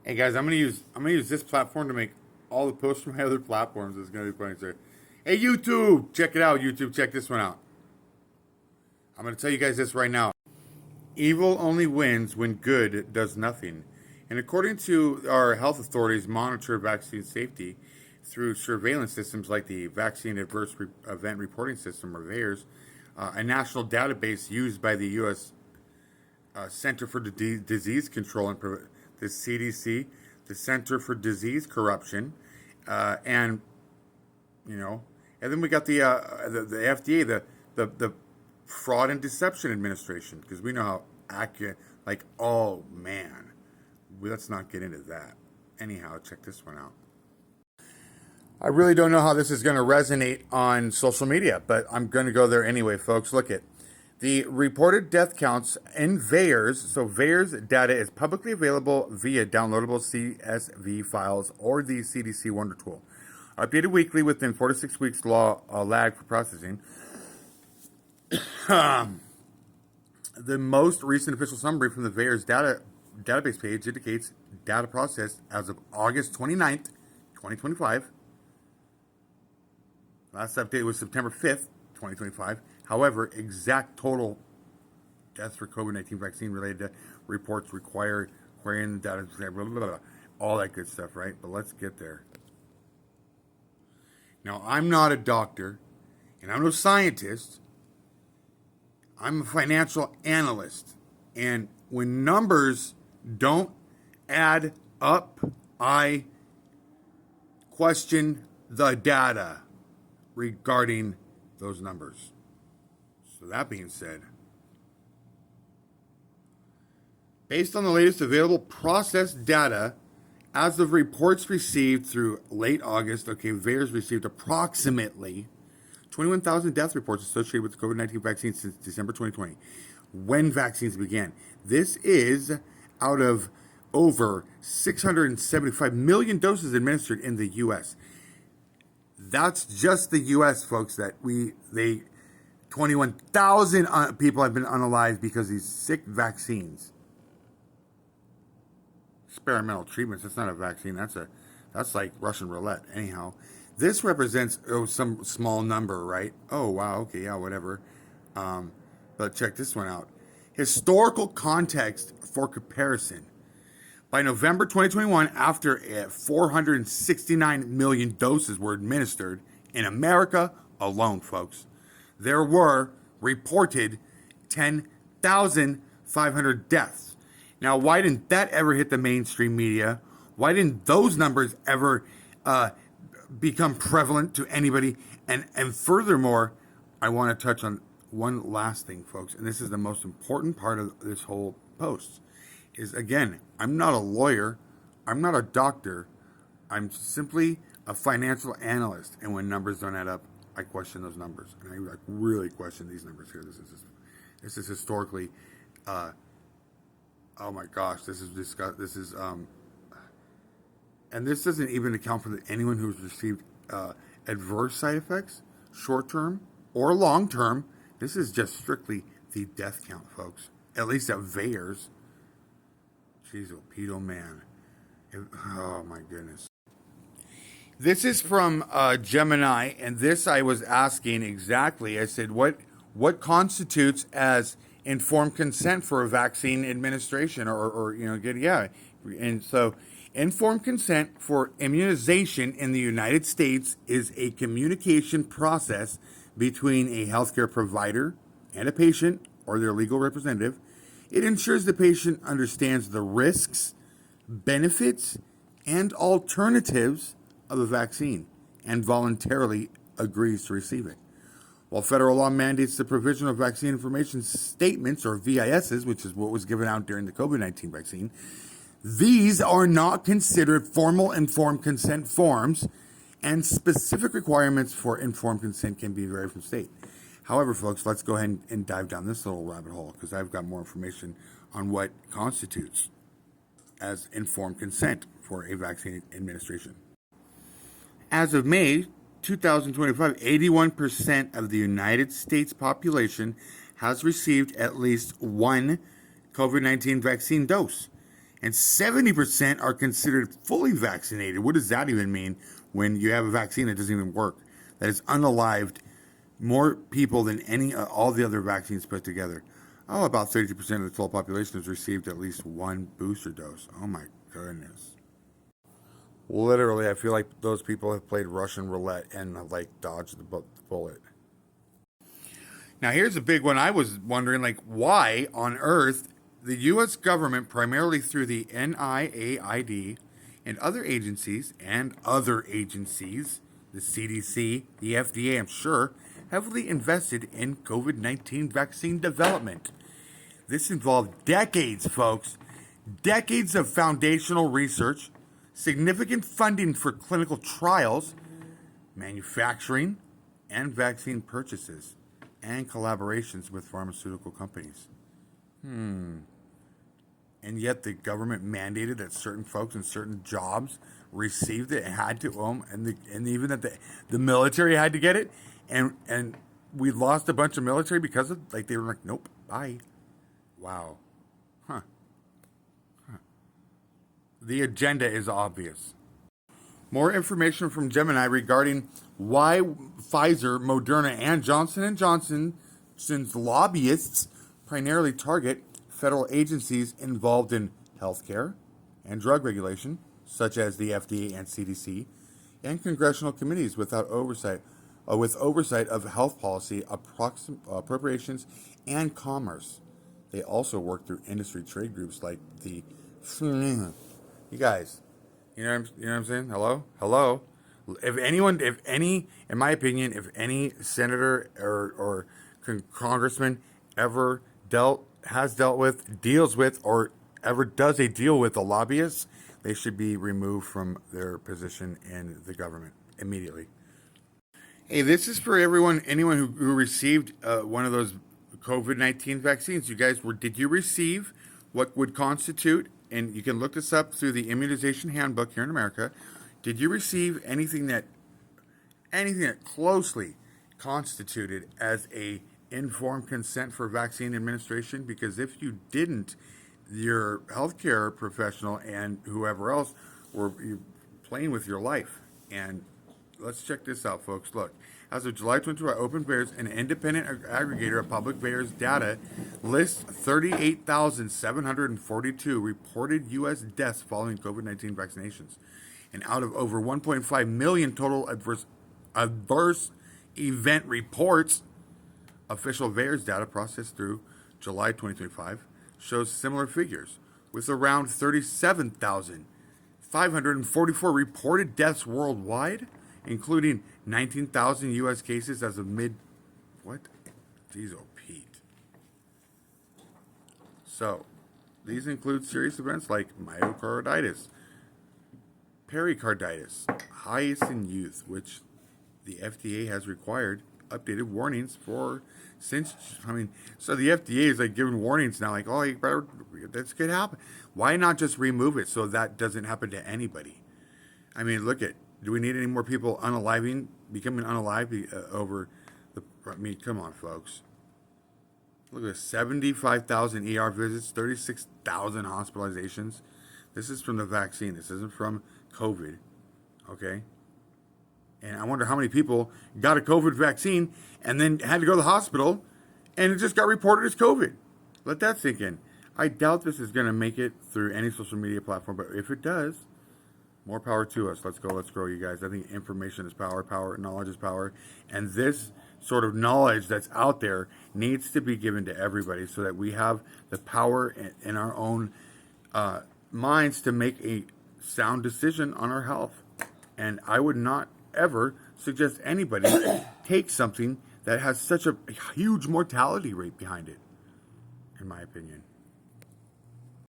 Hey guys, I'm gonna use this platform to make all the posts from my other platforms. It's gonna be funny. So, hey YouTube, check it out. YouTube, check this one out. I'm gonna tell you guys this right now. Evil only wins when good does nothing. And according to our health authorities, monitor vaccine safety through surveillance systems like the Vaccine Adverse Event Reporting System, or VAERS, a national database used by the U.S. Center for Disease Control and the CDC, the Center for Disease Corruption, and you know, and then we got the FDA, the Fraud and Deception Administration, because we know how accurate. Like, oh man, let's not get into that. Anyhow, check this one out. I really don't know how this is going to resonate on social media, but I'm going to go there anyway, folks. Look at the reported death counts in VAERS. So VAERS data is publicly available via downloadable CSV files or the CDC Wonder Tool. Updated weekly within 4 to 6 weeks lag for processing. The most recent official summary from the VAERS database page indicates data processed as of August 29th, 2025. Last update was September 5th, 2025. However, exact total deaths for COVID-19 vaccine related reports requiring the data, blah, blah, blah, blah, all that good stuff, right? But let's get there. Now, I'm not a doctor, and I'm no scientist. I'm a financial analyst. And when numbers don't add up, I question the data regarding those numbers. So that being said, based on the latest available processed data, as of reports received through late August, VAERS received approximately 21,000 death reports associated with the COVID-19 vaccine since December 2020, when vaccines began. This is out of over 675 million doses administered in the U.S. That's just the U.S., folks. 21,000 people have been unalived because of these sick vaccines. Experimental treatments. That's not a vaccine. That's like Russian roulette. Anyhow, this represents some small number, right? Oh wow. Okay, yeah, whatever. But check this one out. Historical context for comparison. By November 2021, after 469 million doses were administered in America alone, folks, there were reported 10,500 deaths. Now, why didn't that ever hit the mainstream media? Why didn't those numbers ever become prevalent to anybody? And furthermore, I want to touch on one last thing, folks, and this is the most important part of this whole post. Is, again, I'm not a lawyer, I'm not a doctor, I'm simply a financial analyst, and when numbers don't add up, I question those numbers, and I really question these numbers here. This is historically, oh my gosh, and this doesn't even account for anyone who's received adverse side effects, short term or long term. This is just strictly the death count, folks. At least at VAERS. Jeez, oh, pedo man. Oh my goodness. This is from Gemini, and this I was asking exactly. I said, what constitutes as informed consent for a vaccine administration, or and so informed consent for immunization in the United States is a communication process between a healthcare provider and a patient or their legal representative. It ensures the patient understands the risks, benefits, and alternatives of a vaccine and voluntarily agrees to receive it. While federal law mandates the provision of vaccine information statements, or VISs, which is what was given out during the COVID-19 vaccine, these are not considered formal informed consent forms, and specific requirements for informed consent can be varied from state. However, folks, let's go ahead and dive down this little rabbit hole, because I've got more information on what constitutes as informed consent for a vaccine administration. As of May 2025, 81% of the United States population has received at least one COVID-19 vaccine dose. And 70% are considered fully vaccinated. What does that even mean when you have a vaccine that doesn't even work? That has unalived more people than any all the other vaccines put together. Oh, about 32% of the total population has received at least one booster dose. Oh my goodness. Literally, I feel like those people have played Russian roulette and like dodged the bullet. Now, here's a big one. I was wondering, like, why on earth the U.S. government, primarily through the NIAID and other agencies, the CDC, the FDA, I'm sure, heavily invested in COVID-19 vaccine development. This involved decades, folks, decades of foundational research, significant funding for clinical trials, manufacturing, and vaccine purchases, and collaborations with pharmaceutical companies. And yet the government mandated that certain folks in certain jobs received it and had to, and even that the military had to get it, and we lost a bunch of military because of, like, they were like, nope, bye. Wow. Huh. The agenda is obvious. More information from Gemini regarding why Pfizer, Moderna, and Johnson & Johnson's lobbyists primarily target federal agencies involved in healthcare and drug regulation, such as the FDA and CDC, and congressional committees with oversight of health policy, appropriations, and commerce. They also work through industry trade groups like the... You guys, you know what I'm saying? Hello. In my opinion, if any senator or congressman ever has dealt with, deals with, or ever does a deal with a lobbyist, they should be removed from their position in the government immediately. Hey, this is for anyone who received one of those COVID-19 vaccines. You guys, did you receive what would constitute, and you can look this up through the immunization handbook here in America, did you receive anything that closely constituted as a informed consent for vaccine administration? Because if you didn't, your healthcare professional and whoever else were playing with your life. And let's check this out, folks. Look, as of July 22, Open Bears, an independent aggregator of public Bears data, lists 38,742 reported U.S. deaths following COVID-19 vaccinations. And out of over 1.5 million total adverse event reports, official VAERS data processed through July 2025 shows similar figures, with around 37,544 reported deaths worldwide, including 19,000 U.S. cases as of what? Jeez, oh, Pete. So, these include serious events like myocarditis, pericarditis, highest in youth, which the FDA has required updated warnings for so the FDA is like giving warnings now, like, oh, this could happen. Why not just remove it so that doesn't happen to anybody? I mean, do we need any more people becoming unalive over come on, folks. Look at this, 75,000 ER visits, 36,000 hospitalizations. This is from the vaccine. This isn't from COVID, okay? And I wonder how many people got a COVID vaccine and then had to go to the hospital and it just got reported as COVID. Let that sink in. I doubt this is going to make it through any social media platform, but if it does, more power to us. Let's go. Let's grow, you guys. I think information is power. Knowledge is power. And this sort of knowledge that's out there needs to be given to everybody so that we have the power in our own minds to make a sound decision on our health. And I would not ever suggest anybody take something that has such a huge mortality rate behind it, in my opinion.